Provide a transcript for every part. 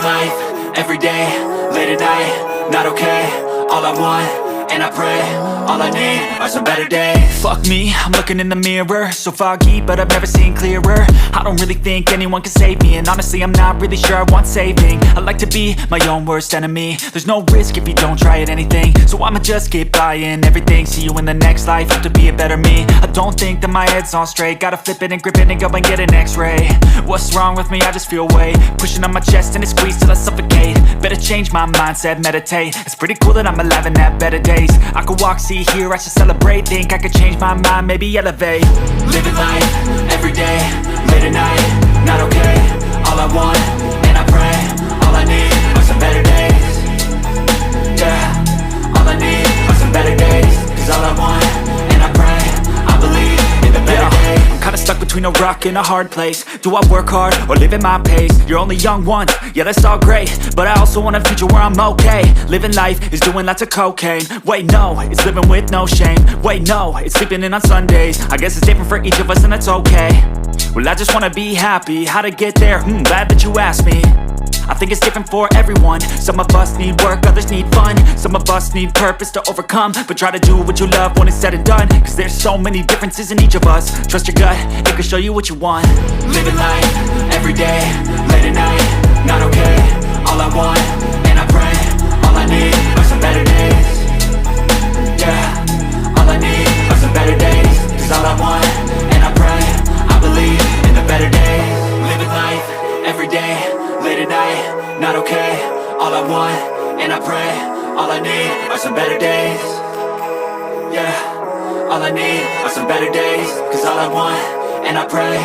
life, every day, late at night, not okay. All I want, and I pray, all I need are some better days. Fuck me, I'm looking in the mirror, so foggy, but I've never seen clearer. I don't really think anyone can save me, and honestly I'm not really sure I want saving. I like to be my own worst enemy. There's no risk if you don't try at anything, so I'ma just keep buying everything. See you in the next life, have to be a better me. I don't think that my head's on straight, gotta flip it and grip it and go and get an x-ray. What's wrong with me? I just feel weight pushing on my chest and it squeezes till I suffocate. Better change my mindset, meditate. It's pretty cool that I'm alive and have better days. I could walk, see, hear, I should celebrate. Think I could change my mind, maybe elevate. Living life, every day, late at night, not okay. All I want, and I pray, all I need are some better days. Yeah, all I need are some better days. Cause all I want, and I pray, I believe in the better days. I'm kinda stuck between a rock and a hard place. Do I work hard or live at my pace? You're only young once, yeah that's all great, but I also want a future where I'm okay. Living life is doing lots of cocaine. Wait no, it's living with no shame. Wait no, it's sleeping in on Sundays. I guess it's different for each of us and that's okay. Well I just wanna be happy, how to get there? Glad that you asked me. I think it's different for everyone. Some of us need work, others need fun. Some of us need purpose to overcome. But try to do what you love when it's said and done, cause there's so many differences in each of us. Trust your gut, it can show you what you want. Living life, every day, late at night, not okay. All I want, and I pray, all I need are some better days. Yeah, all I need are some better days. Cause all I want, and I pray, I believe in the better days. Living life, every day, late at night, not okay. All I want, and I pray, all I need are some better days. Yeah, all I need are some better days. Cause all I want, and I pray,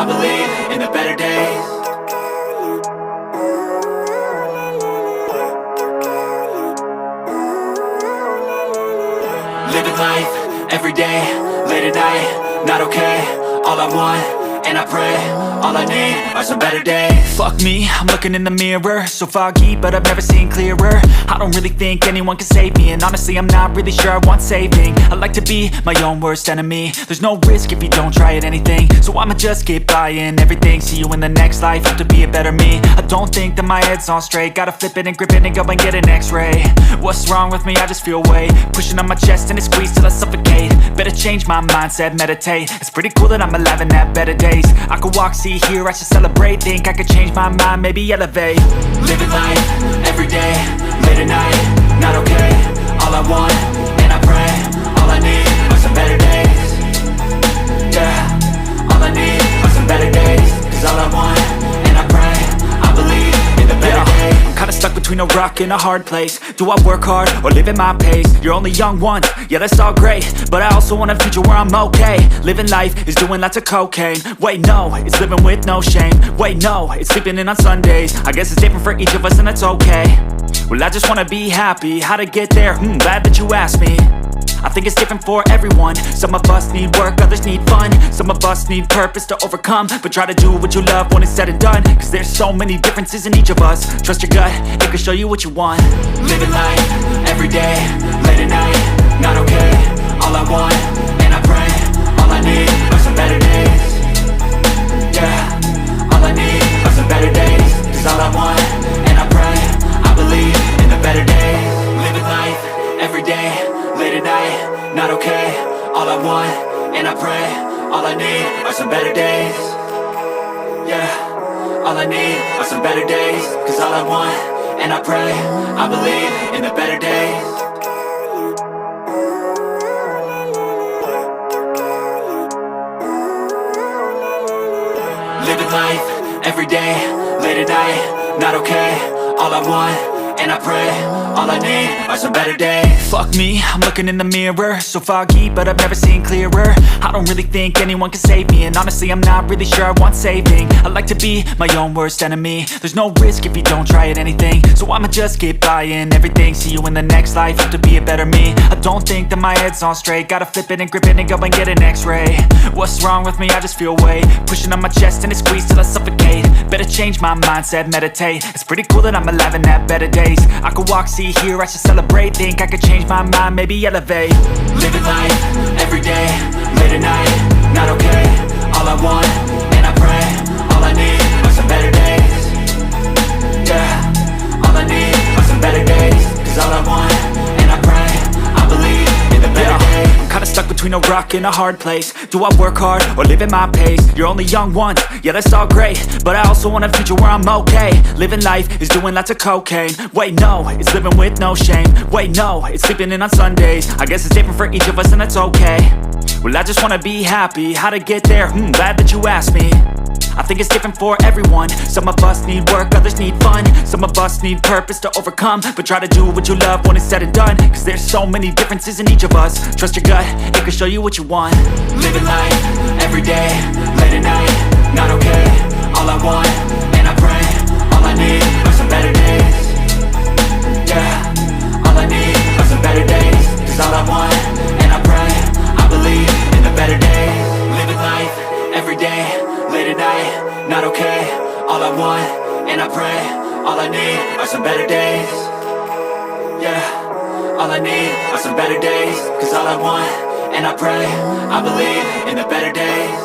I believe in the better days. Living life, every day, late at night, not okay. All I want, and I pray, all I need are some better days. Fuck me, I'm looking in the mirror, so foggy, but I've never seen clearer. I don't really think anyone can save me, and honestly I'm not really sure I want saving. I like to be my own worst enemy. There's no risk if you don't try at anything, so I'ma just keep buying everything. See you in the next life, have to be a better me. I don't think that my head's on straight, gotta flip it and grip it and go and get an x-ray. What's wrong with me? I just feel weight pushing on my chest and it squeezes till I suffocate. Better change my mindset, meditate. It's pretty cool that I'm alive and have better days. I could walk, see, hear, I should celebrate. Think I could change my mind, maybe elevate. Living life, every day, late at night, not okay. All I want, and I pray, all I need are some better days. Yeah, all I need are some better days. Cause all I want, and I pray, I believe in the better days. I'm kinda stuck between a rock and a hard place. Do I work hard or live at my pace? You're only young once, yeah that's all great, but I also want a future where I'm okay. Living life is doing lots of cocaine. Wait no, it's living with no shame. Wait no, it's sleeping in on Sundays. I guess it's different for each of us and that's okay. Well I just wanna be happy, how to get there? Glad that you asked me. I think it's different for everyone. Some of us need work, others need fun. Some of us need purpose to overcome. But try to do what you love when it's said and done, cause there's so many differences in each of us. Trust your gut, it can show you what you want. Living life, every day, late at night, not okay. All I want, and I pray, all I need are some better days. Yeah, all I need are some better days. Cause all I want, and I pray, I believe in the better days. Living life, every day, late at night, not okay. All I want, and I pray, all I need are some better days. Yeah, all I need are some better days. Cause all I want, and I pray, I believe in the better days. Living life, every day, late at night, not okay. All I want, and I pray, all I need are some better days. Fuck me, I'm looking in the mirror, so foggy, but I've never seen clearer. I don't really think anyone can save me, and honestly I'm not really sure I want saving. I like to be my own worst enemy. There's no risk if you don't try at anything, so I'ma just keep buying everything. See you in the next life, have to be a better me. I don't think that my head's on straight, gotta flip it and grip it and go and get an x-ray. What's wrong with me? I just feel weight pushing on my chest and it squeezes till I suffocate. Better change my mindset, meditate. It's pretty cool that I'm alive and have better days. I could walk, see, hear, I should celebrate. Think I could change my mind, maybe elevate. Living life, every day, late at night, not okay. All I want, and I pray, all I need are some better days. Yeah, between a rock and a hard place. Do I work hard or live at my pace? You're only young once, yeah that's all great, but I also want a future where I'm okay. Living life is doing lots of cocaine. Wait no, it's living with no shame. Wait no, it's sleeping in on Sundays. I guess it's different for each of us and that's okay. Well I just wanna be happy, how to get there? Glad that you asked me. I think it's different for everyone. Some of us need work, others need fun. Some of us need purpose to overcome. But try to do what you love when it's said and done, cause there's so many differences in each of us. Trust your gut, it can show you what you want. Living life, everyday, late at night, not okay. All I want, and I pray, all I need are some better days. Yeah, all I need are some better days. Cause all I want, and I pray, I believe in the better days. Living life, everyday, late at night, not okay. All I want, and I pray, all I need are some better days. Yeah, all I need are some better days. Cause all I want, and I pray, I believe in the better days.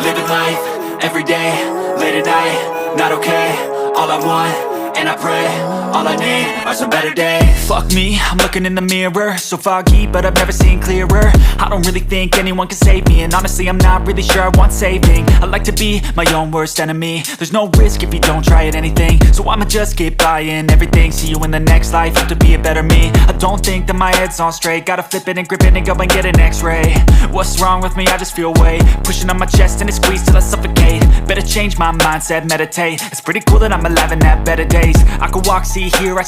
Living life, everyday, late at night, not okay. All I want, and I pray, all I need are some better days. Fuck me, I'm looking in the mirror, so foggy, but I've never seen clearer. I don't really think anyone can save me, and honestly I'm not really sure I want saving. I like to be my own worst enemy. There's no risk if you don't try at anything, so I'ma just keep buying everything. See you in the next life, have to be a better me. I don't think that my head's on straight, gotta flip it and grip it and go and get an x-ray. What's wrong with me? I just feel weight pushing on my chest and it squeezes till I suffocate. Better change my mindset, meditate. It's pretty cool that I'm alive and have better days. I could walk, see, hear, I